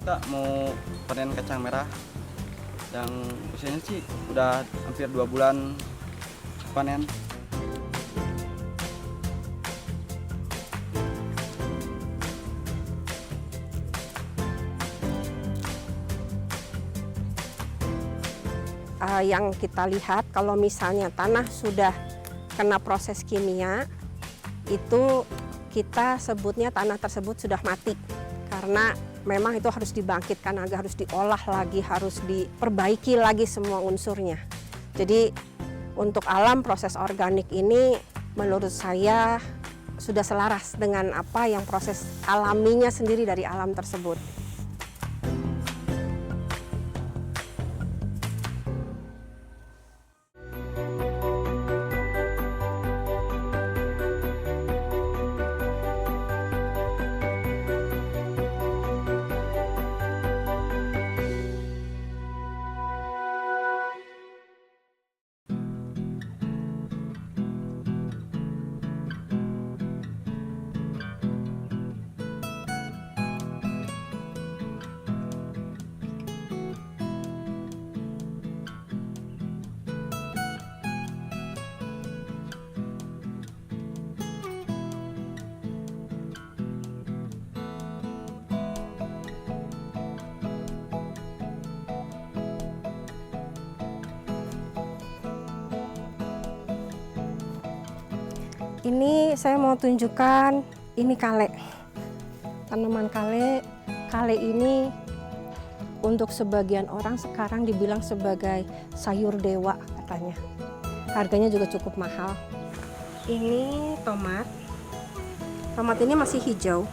Kita mau panen kacang merah yang usianya sih udah hampir 2 bulan panen. Yang kita lihat kalau misalnya tanah sudah kena proses kimia, itu kita sebutnya tanah tersebut sudah mati. Karena memang itu harus dibangkitkan, harus diolah lagi, harus diperbaiki lagi semua unsurnya. Jadi untuk alam proses organik ini menurut saya sudah selaras dengan apa yang proses alaminya sendiri dari alam tersebut. Ini saya mau tunjukkan, ini kale. Tanaman kale. Kale ini untuk sebagian orang sekarang dibilang sebagai sayur dewa katanya. Harganya juga cukup mahal. Ini tomat. Tomat ini masih hijau.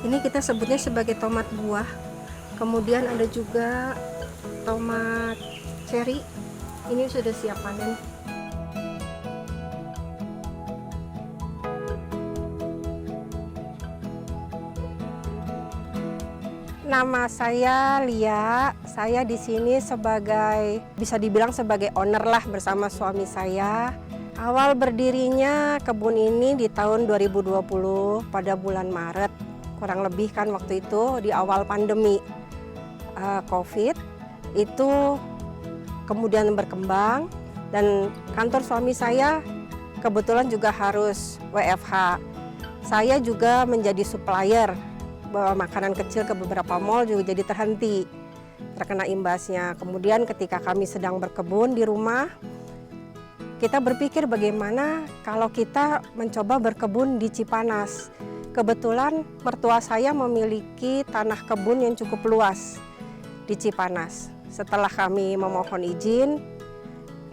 Ini kita sebutnya sebagai tomat buah. Kemudian ada juga tomat ceri. Ini sudah siap panen. Nama saya Lia. Saya di sini sebagai, bisa dibilang sebagai owner lah bersama suami saya. Awal berdirinya kebun ini di tahun 2020 pada bulan Maret. Kurang lebih kan waktu itu di awal pandemi COVID. Itu kemudian berkembang dan kantor suami saya kebetulan juga harus WFH. Saya juga menjadi supplier bawa makanan kecil ke beberapa mall juga jadi terhenti, terkena imbasnya. Kemudian ketika kami sedang berkebun di rumah, kita berpikir bagaimana kalau kita mencoba berkebun di Cipanas. Kebetulan mertua saya memiliki tanah kebun yang cukup luas di Cipanas. Setelah kami memohon izin,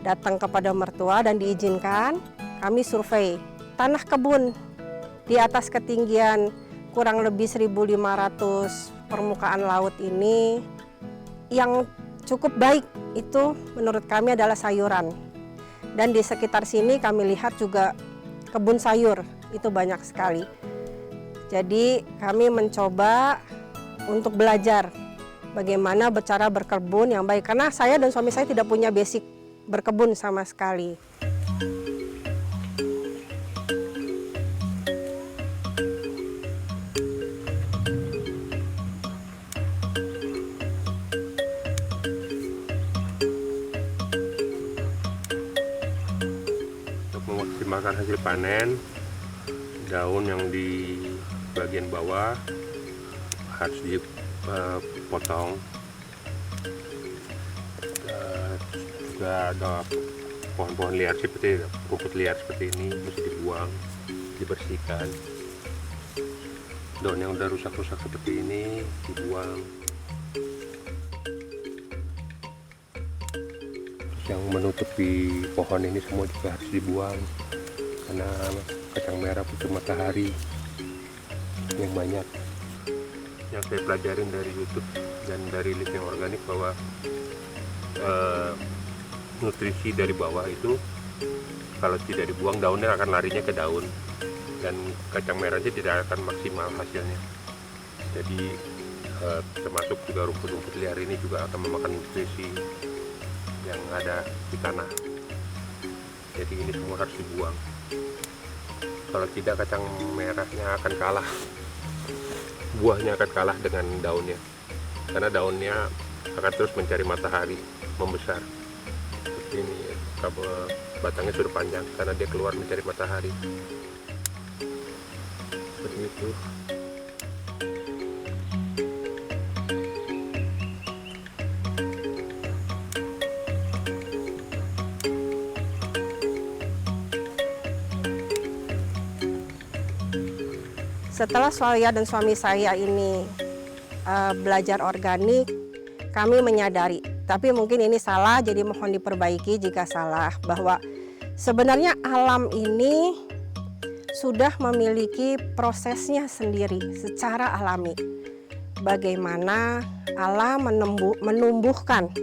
datang kepada mertua dan diizinkan, kami survei tanah kebun di atas ketinggian kurang lebih 1.500 permukaan laut ini. Yang cukup baik itu menurut kami adalah sayuran. Dan di sekitar sini kami lihat juga kebun sayur, itu banyak sekali. Jadi kami mencoba untuk belajar bagaimana cara berkebun yang baik. Karena saya dan suami saya tidak punya basic berkebun sama sekali. Memaksimalkan hasil panen, daun yang di bagian bawah harus dipotong. Juga ada pohon-pohon liar seperti rumput liar seperti ini mesti dibuang, dibersihkan. Daun yang udah rusak-rusak seperti ini dibuang. Yang menutupi pohon ini semua juga harus dibuang karena kacang merah butuh matahari yang banyak. Yang saya pelajarin dari YouTube dan dari Living Organik bahwa nutrisi dari bawah itu kalau tidak dibuang daunnya akan larinya ke daun dan kacang merahnya tidak akan maksimal hasilnya. Jadi termasuk juga rumput-rumput liar ini juga akan memakan nutrisi yang ada di tanah. Jadi ini semua harus dibuang. Kalau tidak kacang merahnya akan kalah buahnya akan kalah dengan daunnya, karena daunnya akan terus mencari matahari, membesar. Seperti ini, batangnya sudah panjang karena dia keluar mencari matahari. Seperti itu. Setelah saya dan suami saya ini belajar organik, kami menyadari, tapi mungkin ini salah, jadi mohon diperbaiki jika salah, bahwa sebenarnya alam ini sudah memiliki prosesnya sendiri secara alami. Bagaimana alam menumbuhkan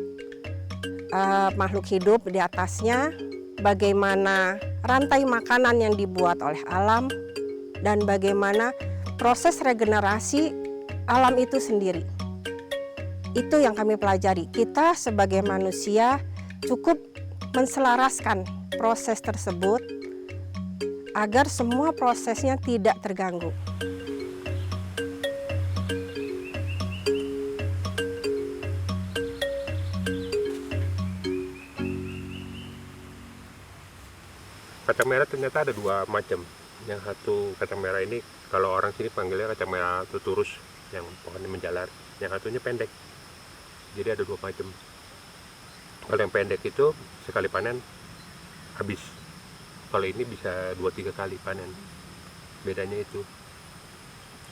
makhluk hidup di atasnya, bagaimana rantai makanan yang dibuat oleh alam, dan bagaimana proses regenerasi alam itu sendiri. Itu yang kami pelajari. Kita sebagai manusia cukup menselaraskan proses tersebut agar semua prosesnya tidak terganggu. Kacang merah ternyata ada dua macam. Yang satu kacang merah ini kalau orang sini panggilnya kacang merah tuturus, yang pohonnya menjalar. Yang satunya pendek. Jadi ada dua macam. Kalau yang pendek itu sekali panen habis. Kalau ini bisa 2-3 kali panen. Bedanya itu.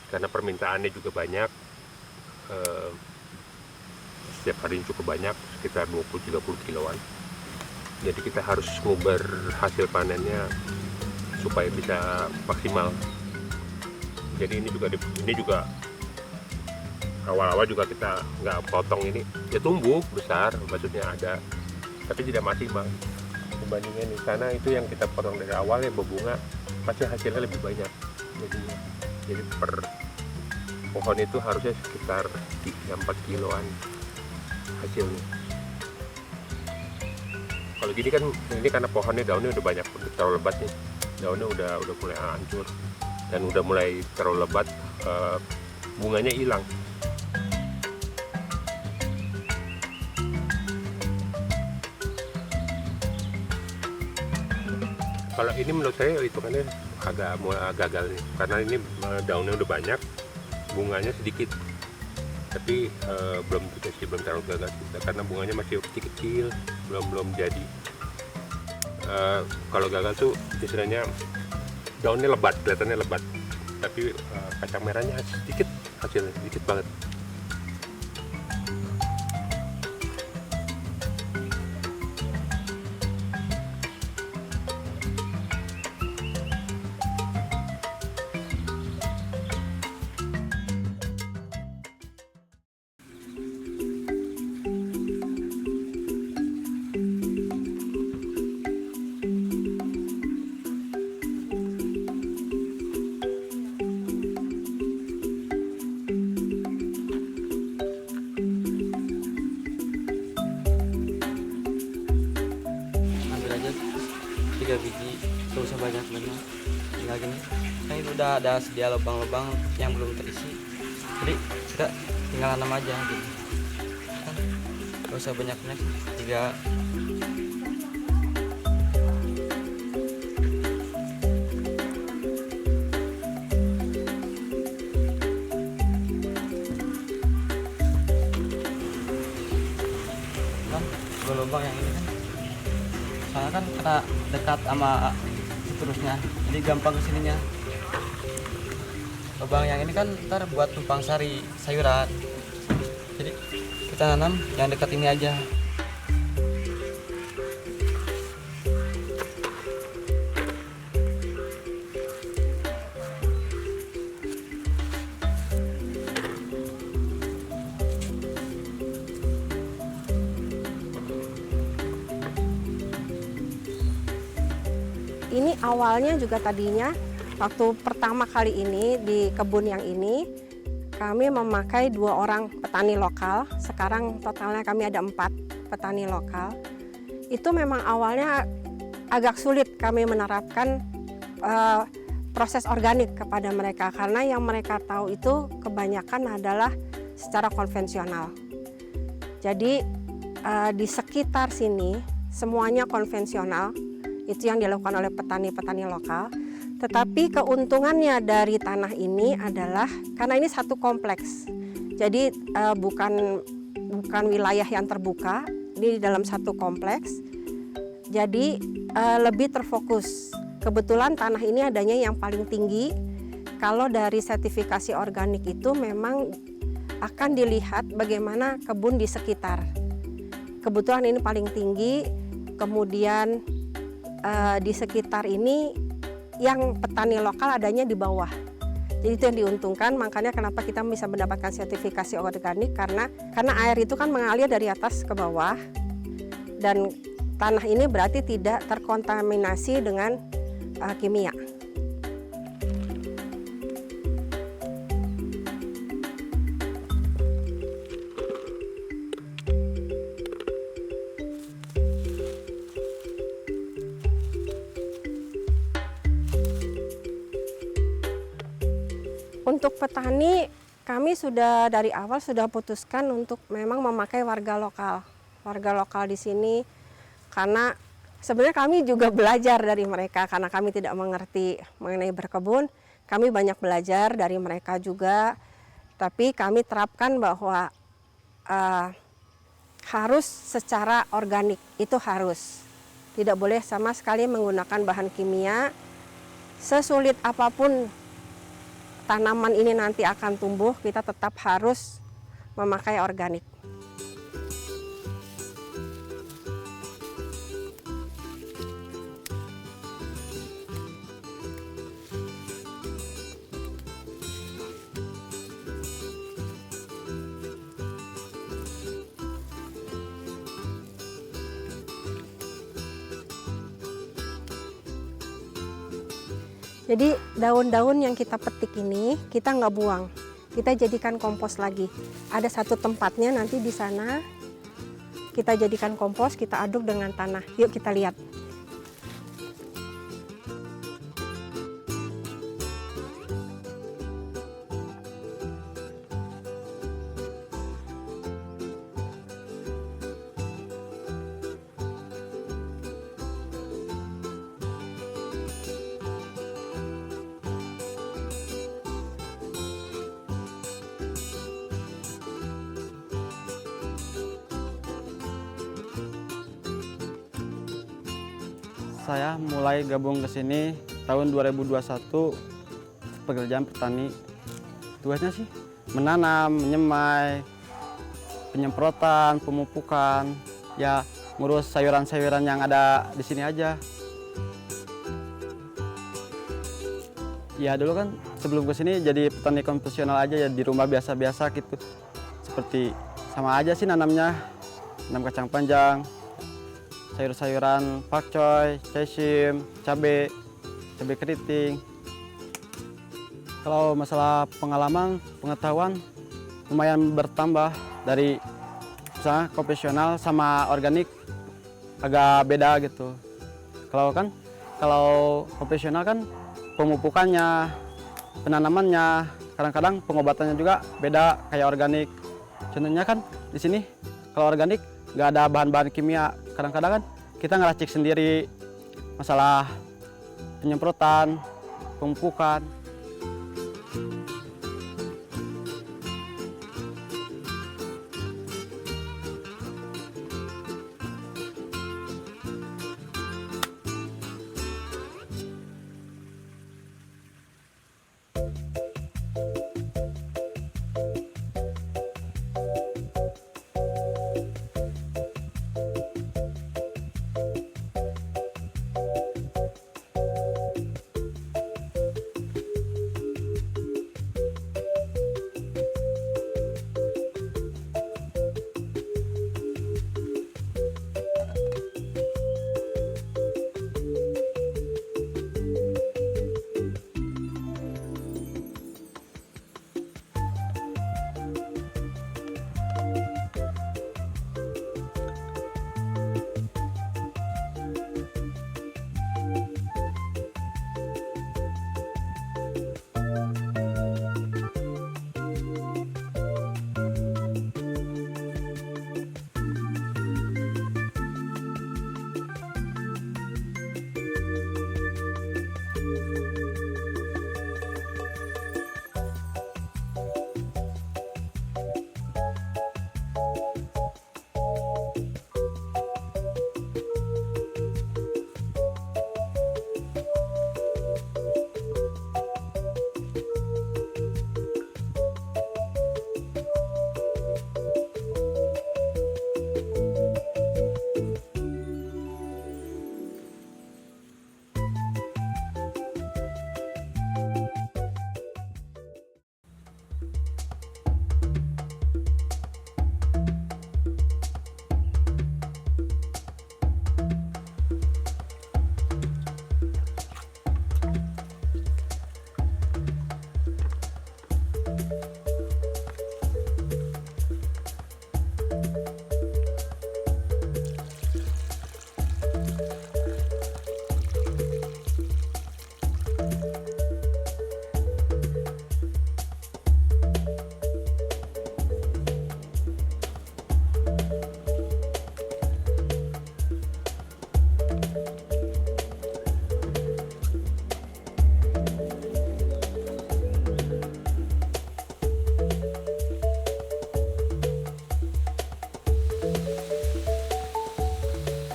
Karena permintaannya juga banyak. Setiap hari cukup banyak, sekitar 20-30 kiloan. Jadi kita harus ngubar hasil panennya supaya bisa maksimal. Jadi ini juga awal-awal juga kita nggak potong ini, ya tumbuh besar, maksudnya ada, tapi tidak maksimal dibandingin di sana. Itu yang kita potong dari awal yang berbunga, pasti hasilnya lebih banyak. Jadi per pohon itu harusnya sekitar 3-4 kiloan hasilnya. Kalau gini kan, ini karena pohonnya daunnya udah banyak, udah terlalu lebat nih, daunnya udah mulai hancur dan udah mulai terlalu lebat, bunganya hilang. Kalau ini menurut saya hitungannya agak gagal nih, karena ini daunnya udah banyak, bunganya sedikit, tapi belum terlalu gagal juga, karena bunganya masih kecil, belum jadi. Kalau gagal tuh istilahnya daunnya lebat, kelihatannya lebat, tapi kacang merahnya sedikit, hasilnya sedikit banget. Ambil aja 3 biji, gak usah banyak, tinggal gini. Nah ini udah ada sedia lubang-lubang yang belum terisi, jadi kita tinggal tanam aja gitu kan, gak usah banyak-banyak, 3. Lubang yang ini kan, soalnya kan kena dekat sama terusnya, jadi gampang kesininya. Lubang yang ini kan ntar buat tumpang sari sayuran, jadi kita tanam yang dekat ini aja. Ini awalnya juga tadinya waktu pertama kali ini di kebun yang ini kami memakai 2 orang petani lokal. Sekarang totalnya kami ada 4 petani lokal. Itu memang awalnya agak sulit kami menerapkan proses organik kepada mereka, karena yang mereka tahu itu kebanyakan adalah secara konvensional. Jadi di sekitar sini semuanya konvensional, itu yang dilakukan oleh petani-petani lokal. Tetapi keuntungannya dari tanah ini adalah karena ini satu kompleks, jadi bukan wilayah yang terbuka, ini di dalam satu kompleks, jadi lebih terfokus. Kebetulan tanah ini adanya yang paling tinggi. Kalau dari sertifikasi organik itu memang akan dilihat bagaimana kebun di sekitar. Kebetulan ini paling tinggi, kemudian di sekitar ini yang petani lokal adanya di bawah. Jadi itu yang diuntungkan, makanya kenapa kita bisa mendapatkan sertifikasi organik, karena air itu kan mengalir dari atas ke bawah, dan tanah ini berarti tidak terkontaminasi dengan kimia. Untuk petani, kami sudah dari awal sudah putuskan untuk memang memakai warga lokal di sini, karena sebenarnya kami juga belajar dari mereka, karena kami tidak mengerti mengenai berkebun. Kami banyak belajar dari mereka juga, tapi kami terapkan bahwa harus secara organik, itu harus. Tidak boleh sama sekali menggunakan bahan kimia. Sesulit apapun tanaman ini nanti akan tumbuh, kita tetap harus memakai organik. Jadi daun-daun yang kita petik ini kita nggak buang, kita jadikan kompos lagi. Ada satu tempatnya nanti di sana, kita jadikan kompos, kita aduk dengan tanah. Yuk kita lihat. Saya mulai gabung ke sini tahun 2021, pekerjaan petani. Tugasnya sih menanam, menyemai, penyemprotan, pemupukan, ya ngurus sayuran-sayuran yang ada di sini aja. Ya dulu kan sebelum ke sini jadi petani konvensional aja, ya di rumah biasa-biasa gitu. Seperti sama aja sih nanamnya, nanam kacang panjang, sayur-sayuran pakcoy, caisim, cabai keriting. Kalau masalah pengalaman, pengetahuan lumayan bertambah dari misalnya konvensional sama organik, agak beda gitu. Kalau konvensional kan pemupukannya, penanamannya, kadang-kadang pengobatannya juga beda kayak organik. Contohnya kan di sini kalau organik nggak ada bahan-bahan kimia. Kadang-kadang kan kita ngeracik sendiri masalah penyemprotan, pemupukan.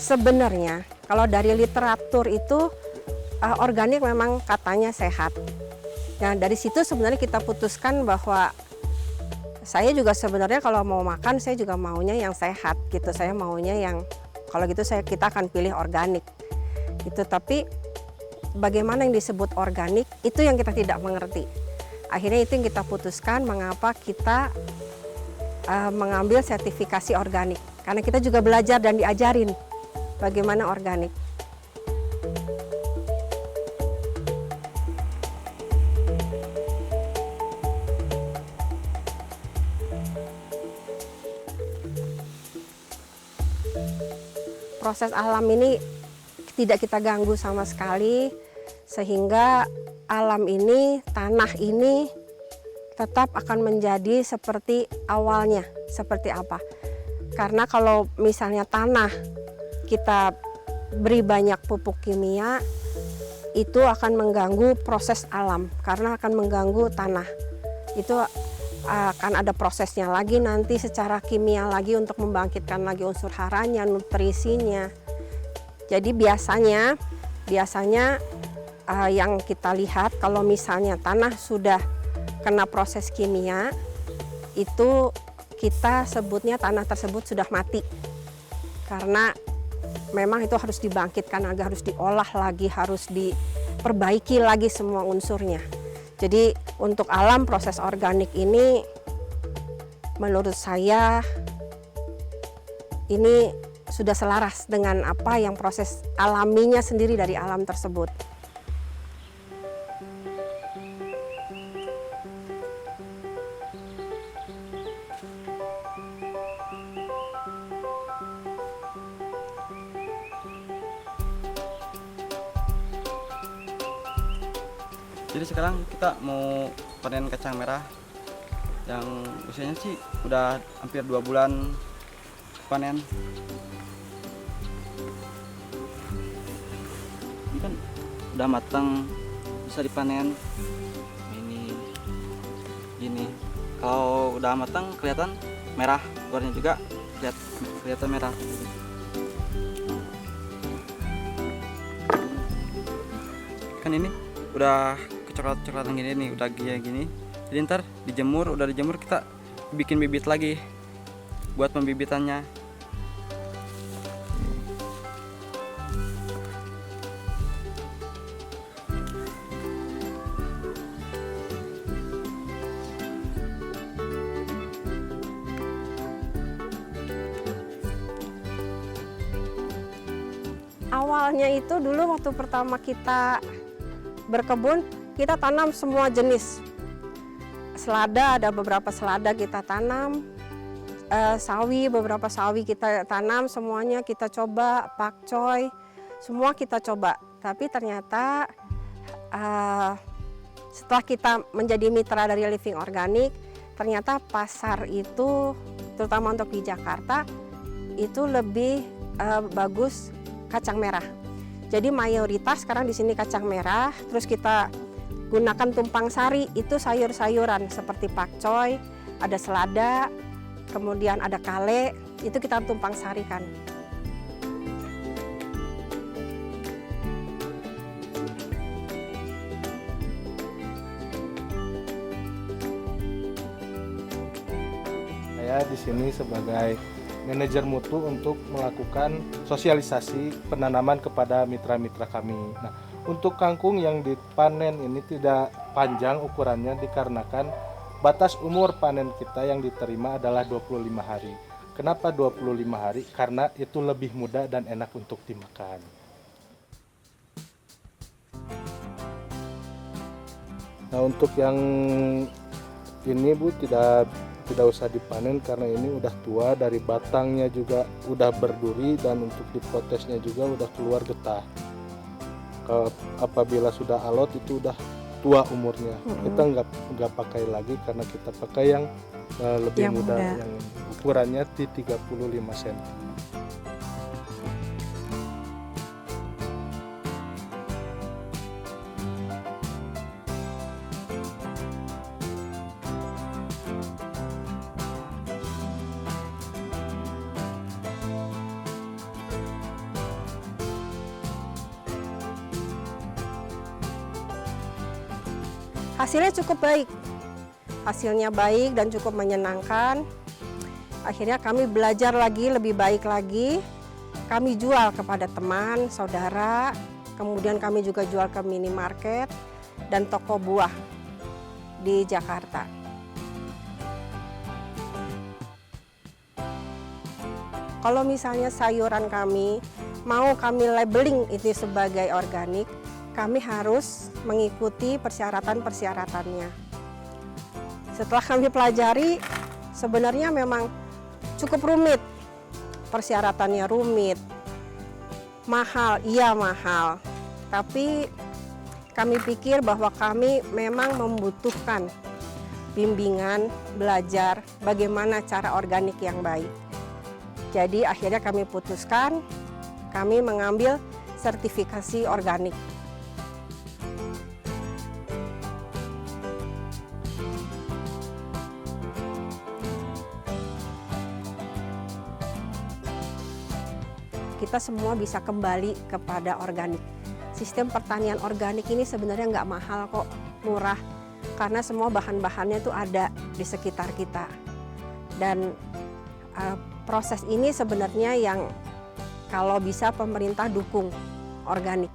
Sebenarnya kalau dari literatur itu organik memang katanya sehat. Nah dari situ sebenarnya kita putuskan bahwa saya juga sebenarnya kalau mau makan saya juga maunya yang sehat gitu. Saya maunya yang kalau gitu kita akan pilih organik gitu. Tapi bagaimana yang disebut organik itu yang kita tidak mengerti. Akhirnya itu yang kita putuskan mengapa kita mengambil sertifikasi organik. Karena kita juga belajar dan diajarin bagaimana organik. Proses alam ini tidak kita ganggu sama sekali, sehingga alam ini, tanah ini tetap akan menjadi seperti awalnya. Seperti apa? Karena kalau misalnya tanah kita beri banyak pupuk kimia, itu akan mengganggu proses alam karena akan mengganggu tanah. Itu akan ada prosesnya lagi nanti secara kimia lagi untuk membangkitkan lagi unsur haranya, nutrisinya. Jadi biasanya yang kita lihat kalau misalnya tanah sudah kena proses kimia, itu kita sebutnya tanah tersebut sudah mati. Karena memang itu harus dibangkitkan lagi, harus diolah lagi, harus diperbaiki lagi semua unsurnya. Jadi untuk alam proses organik ini menurut saya ini sudah selaras dengan apa yang proses alaminya sendiri dari alam tersebut. Jadi sekarang kita mau panen kacang merah yang usianya sih udah hampir 2 bulan panen. Ini kan udah matang, bisa dipanen. Ini gini. Kalau udah matang kelihatan merah, luarnya juga kelihatan merah. Kan ini udah kecoklat-coklatan gini nih, udah gini. Jadi ntar udah dijemur kita bikin bibit lagi buat pembibitannya. Awalnya itu dulu waktu pertama kita berkebun, kita tanam semua jenis. Selada, ada beberapa selada kita tanam, sawi, beberapa sawi kita tanam, semuanya kita coba, pakcoy, semua kita coba. Tapi ternyata setelah kita menjadi mitra dari Living Organic, ternyata pasar itu, terutama untuk di Jakarta, itu lebih bagus kacang merah. Jadi mayoritas sekarang di sini kacang merah, terus kita gunakan tumpang sari, itu sayur-sayuran seperti pakcoy, ada selada, kemudian ada kale, itu kita tumpang sarikan. Saya di sini sebagai manajer mutu untuk melakukan sosialisasi penanaman kepada mitra-mitra kami. Nah, untuk kangkung yang dipanen ini tidak panjang ukurannya dikarenakan batas umur panen kita yang diterima adalah 25 hari. Kenapa 25 hari? Karena itu lebih mudah dan enak untuk dimakan. Nah, untuk yang ini Bu tidak usah dipanen karena ini udah tua, dari batangnya juga udah berduri dan untuk diprotesnya juga udah keluar getah. Apabila sudah alot itu udah tua umurnya, kita nggak pakai lagi karena kita pakai yang lebih muda, yang ukurannya di 35 cm. Hasilnya cukup baik. Hasilnya baik dan cukup menyenangkan. Akhirnya kami belajar lagi, lebih baik lagi. Kami jual kepada teman, saudara, kemudian kami juga jual ke minimarket dan toko buah di Jakarta. Kalau misalnya sayuran kami mau kami labeling itu sebagai organik, kami harus mengikuti persyaratan-persyaratannya. Setelah kami pelajari, sebenarnya memang cukup rumit. Persyaratannya rumit, mahal, iya mahal. Tapi kami pikir bahwa kami memang membutuhkan bimbingan, belajar bagaimana cara organik yang baik. Jadi akhirnya kami putuskan, kami mengambil sertifikasi organik. Kita semua bisa kembali kepada organik. Sistem pertanian organik ini sebenarnya nggak mahal kok, murah. Karena semua bahan-bahannya itu ada di sekitar kita. Dan proses ini sebenarnya yang kalau bisa pemerintah dukung organik.